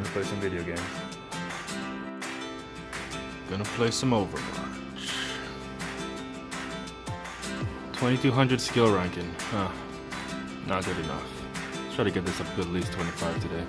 to play some video games. Gonna play some Overwatch. 2200 skill ranking. Huh. Not good enough. Let's try to get this up to at least 25 today.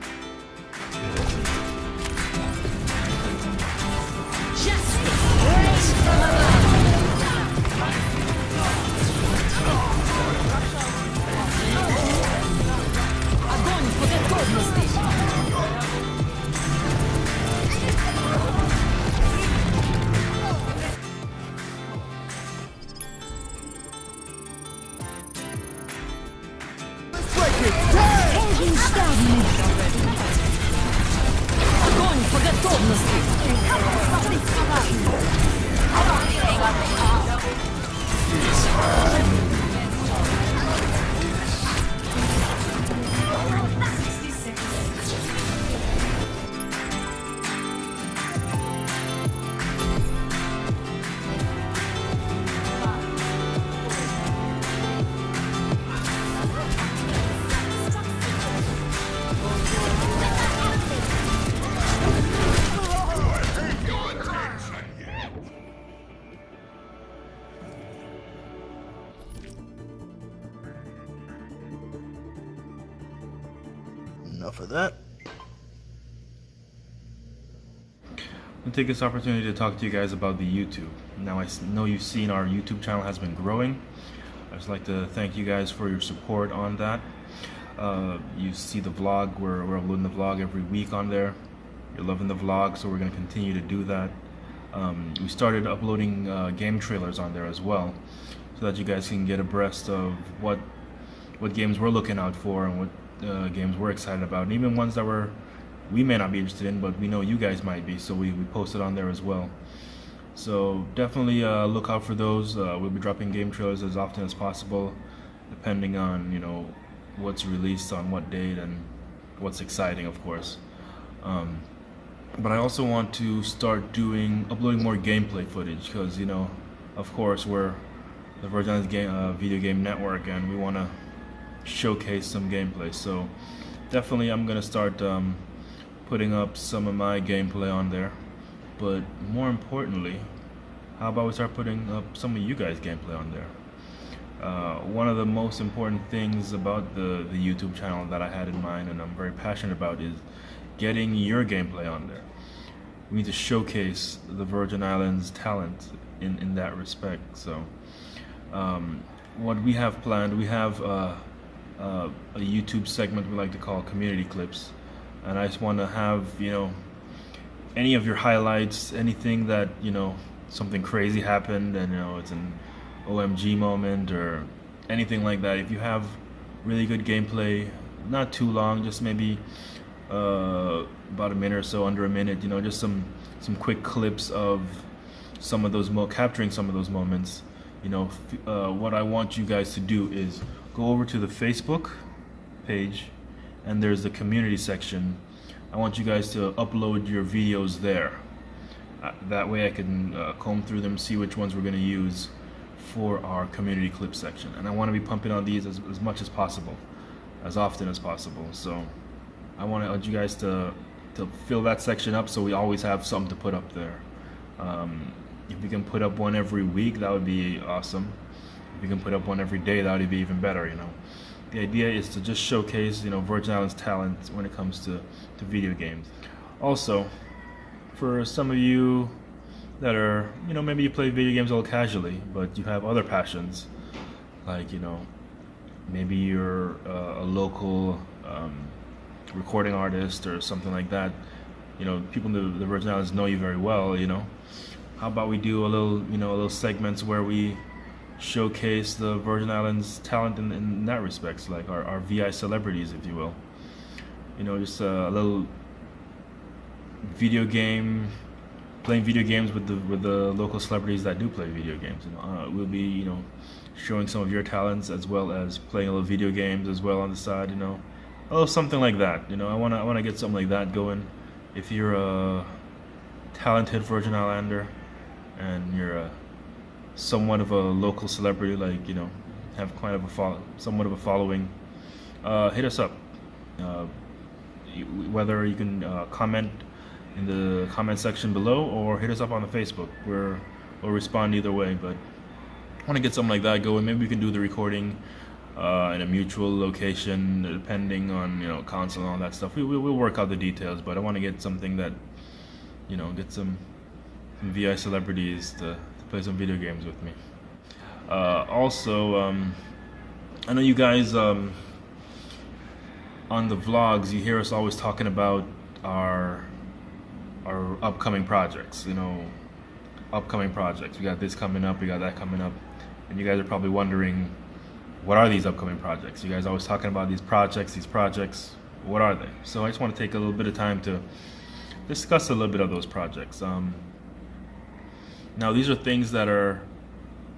Огонь по готовности! Enough of that. I'll take this opportunity to talk to you guys about the YouTube. Now I know you've seen our YouTube channel has been growing. I'd just like to thank you guys for your support on that. You see the vlog, we're uploading the vlog every week on there. You're loving the vlog, so we're going to continue to do that. We started uploading game trailers on there as well, so that you guys can get abreast of what games we're looking out for and what games we're excited about, and even ones that we may not be interested in, but we know you guys might be, so we post it on there as well. So definitely look out for those. We'll be dropping game trailers as often as possible, depending on what's released on what date and what's exciting, of course. But I also want to start uploading more gameplay footage, because of course we're the Virgin Islands Videogame Network, and we want to showcase some gameplay. So definitely I'm gonna start putting up some of my gameplay on there, but more importantly, how about we start putting up some of you guys gameplay on there. One of the most important things about the YouTube channel that I had in mind and I'm very passionate about is getting your gameplay on there. We need to showcase the Virgin Islands talent in that respect. So what we have planned, we have a YouTube segment we like to call community clips, and I just want to have any of your highlights, anything that something crazy happened and it's an OMG moment or anything like that. If you have really good gameplay, not too long, just maybe about a minute or so, under a minute, just some quick clips of some of those capturing some of those moments. What I want you guys to do is go over to the Facebook page, and there's the community section. I want you guys to upload your videos there. That way I can comb through them, see which ones we're going to use for our community clip section. And I want to be pumping on these as much as possible, as often as possible. So I want you guys to fill that section up, so we always have something to put up there. If we can put up one every week, that would be awesome. If you can put up one every day, that would be even better. The idea is to just showcase Virgin Islands talent when it comes to video games. Also, for some of you that are maybe you play video games a little casually, but you have other passions, like maybe you're a local recording artist or something like that. People in the Virgin Islands know you very well. How about we do a little segments where we showcase the Virgin Islands talent in that respect, like our VI celebrities, if you will. Just a little playing video games with the local celebrities that do play video games. We'll be showing some of your talents, as well as playing a little video games as well on the side. A little something like that. I wanna get something like that going. If you're a talented Virgin Islander and you're somewhat of a local celebrity, like have quite of somewhat of a following, hit us up. whether you can comment in the comment section below or hit us up on the Facebook. We'll respond either way, but I want to get something like that going. Maybe we can do the recording in a mutual location, depending on console and all that stuff. We'll work out the details, but I want to get something that get some VI celebrities to play some video games with me. Also, I know you guys on the vlogs, you hear us always talking about our upcoming projects. Upcoming projects. We got this coming up, we got that coming up, and you guys are probably wondering, what are these upcoming projects? You guys are always talking about these projects. What are they? So I just want to take a little bit of time to discuss a little bit of those projects. Now, these are things that are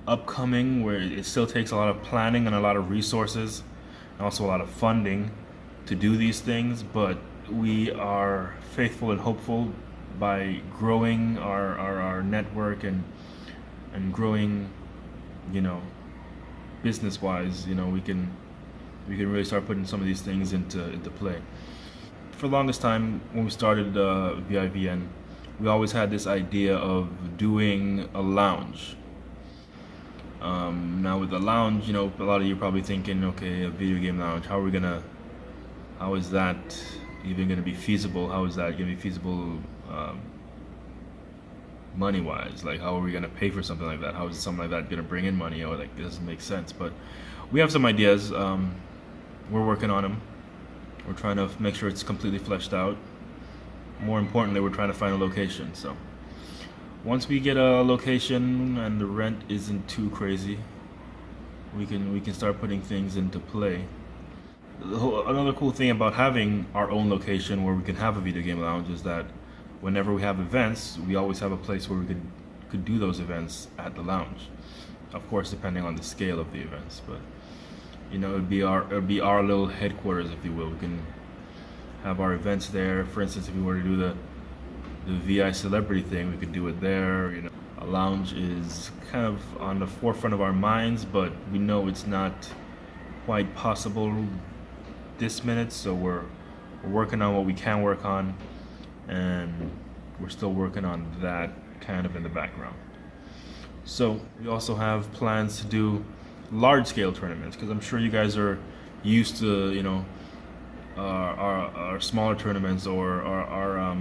upcoming, where it still takes a lot of planning and a lot of resources, and also a lot of funding to do these things, but we are faithful and hopeful by growing our network and growing, business-wise, we can really start putting some of these things into play. For the longest time, when we started VIVN, we always had this idea of doing a lounge. Now with the lounge, a lot of you are probably thinking, okay, a video game lounge, how is that even going to be feasible? How is that going to be feasible money-wise? Like, how are we going to pay for something like that? How is something like that going to bring in money? Or it doesn't make sense. But we have some ideas. We're working on them. We're trying to make sure it's completely fleshed out. More importantly, we're trying to find a location. So once we get a location and the rent isn't too crazy, we can start putting things into play. Another cool thing about having our own location where we can have a video game lounge is that whenever we have events, we always have a place where we could do those events at the lounge. Of course, depending on the scale of the events, but it'd be our little headquarters, if you will. We can have our events there. For instance, if we were to do the VI celebrity thing, we could do it there. A lounge is kind of on the forefront of our minds, but we know it's not quite possible this minute, so we're working on what we can work on, and we're still working on that kind of in the background. So we also have plans to do large-scale tournaments, because I'm sure you guys are used to our smaller tournaments, or our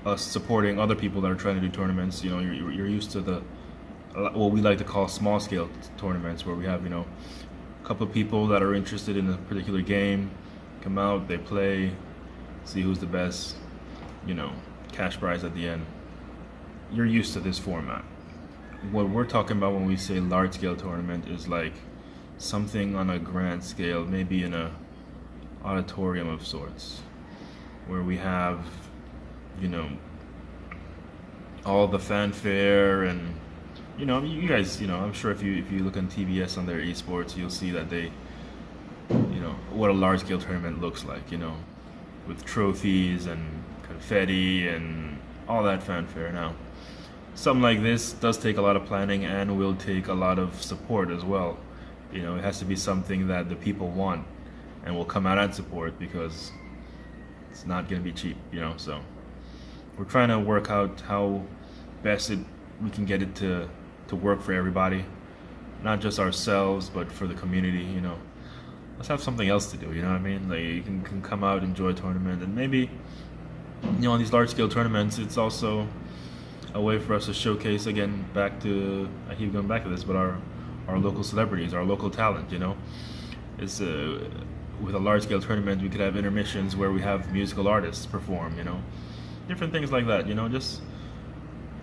us supporting other people that are trying to do tournaments. You're used to what we like to call small-scale tournaments, where we have a couple of people that are interested in a particular game come out, they play, see who's the best, cash prize at the end. You're used to this format. What we're talking about when we say large-scale tournament is like something on a grand scale, maybe in a auditorium of sorts, where we have all the fanfare, and you guys, I'm sure if you look on TBS on their esports, you'll see that they what a large-scale tournament looks like, with trophies and confetti and all that fanfare. Now, something like this does take a lot of planning and will take a lot of support as well. It has to be something that the people want and will come out and support, because it's not going to be cheap, so we're trying to work out how best we can get it to work for everybody, not just ourselves, but for the community. Let's have something else to do, what I mean? Like, you can come out, enjoy a tournament, and maybe on these large-scale tournaments, it's also a way for us to showcase, again, I keep going back to this, but our local celebrities, our local talent. It's with a large-scale tournament, we could have intermissions where we have musical artists perform, different things like that, just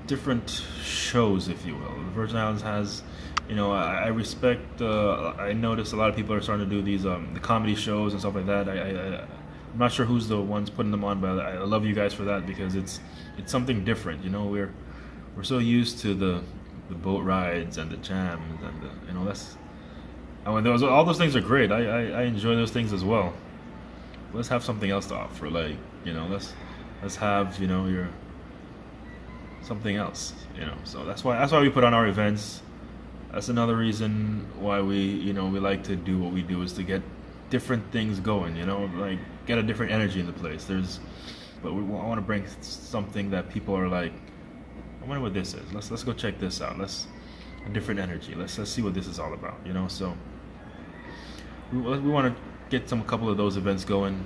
different shows, if you will. The Virgin Islands has, I respect, I notice a lot of people are starting to do these the comedy shows and stuff like that. I'm not sure who's the ones putting them on, but I love you guys for that, because it's something different. We're so used to the boat rides and the jams and that's, all those things are great. I enjoy those things as well. Let's have something else to offer, like let's have your something else. So that's why we put on our events. That's another reason why we like to do what we do, is to get different things going, you know, like get a different energy in the place. But I want to bring something that people are like, I wonder what this is. Let's go check this out. A different energy. Let's see what this is all about, you know. So we want to get a couple of those events going.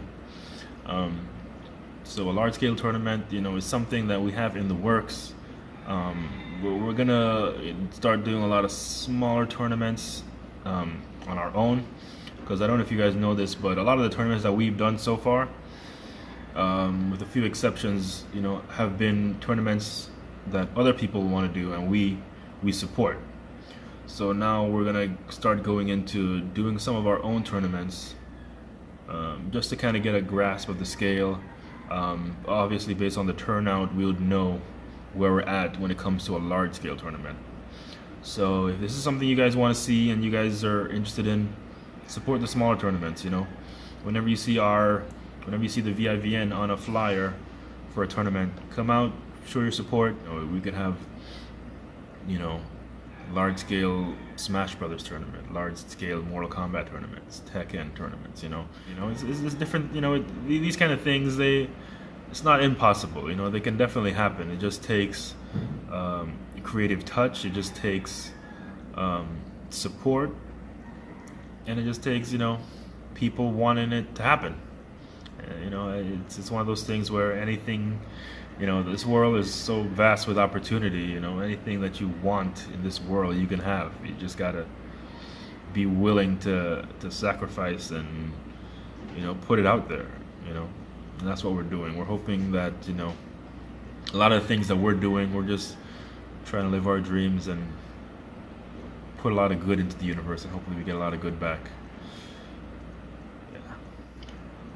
So a large scale tournament, you know, is something that we have in the works. We're gonna start doing a lot of smaller tournaments on our own, because I don't know if you guys know this, but a lot of the tournaments that we've done so far, with a few exceptions, you know, have been tournaments that other people want to do and we support. So now we're gonna start going into doing some of our own tournaments, just to kind of get a grasp of the scale. Obviously, based on the turnout, we'll know where we're at when it comes to a large scale tournament. So if this is something you guys want to see and you guys are interested in, support the smaller tournaments. You know, whenever you see the VIVN on a flyer for a tournament, come out, show your support. Or we could have, you know, large scale Smash Brothers tournament, large scale Mortal Kombat tournaments, Tekken tournaments. You know, it's different. You know, these kind of things, it's not impossible. You know, they can definitely happen. It just takes creative touch. It just takes support, and it just takes, you know, people wanting it to happen. You know, it's one of those things where anything, you know, this world is so vast with opportunity. You know, anything that you want in this world, you can have. You just gotta be willing to sacrifice and, you know, put it out there. You know, and that's what we're doing. We're hoping that, you know, a lot of the things that we're doing, we're just trying to live our dreams and put a lot of good into the universe, and hopefully we get a lot of good back.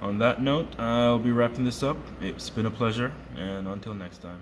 On that note, I'll be wrapping this up. It's been a pleasure, and until next time.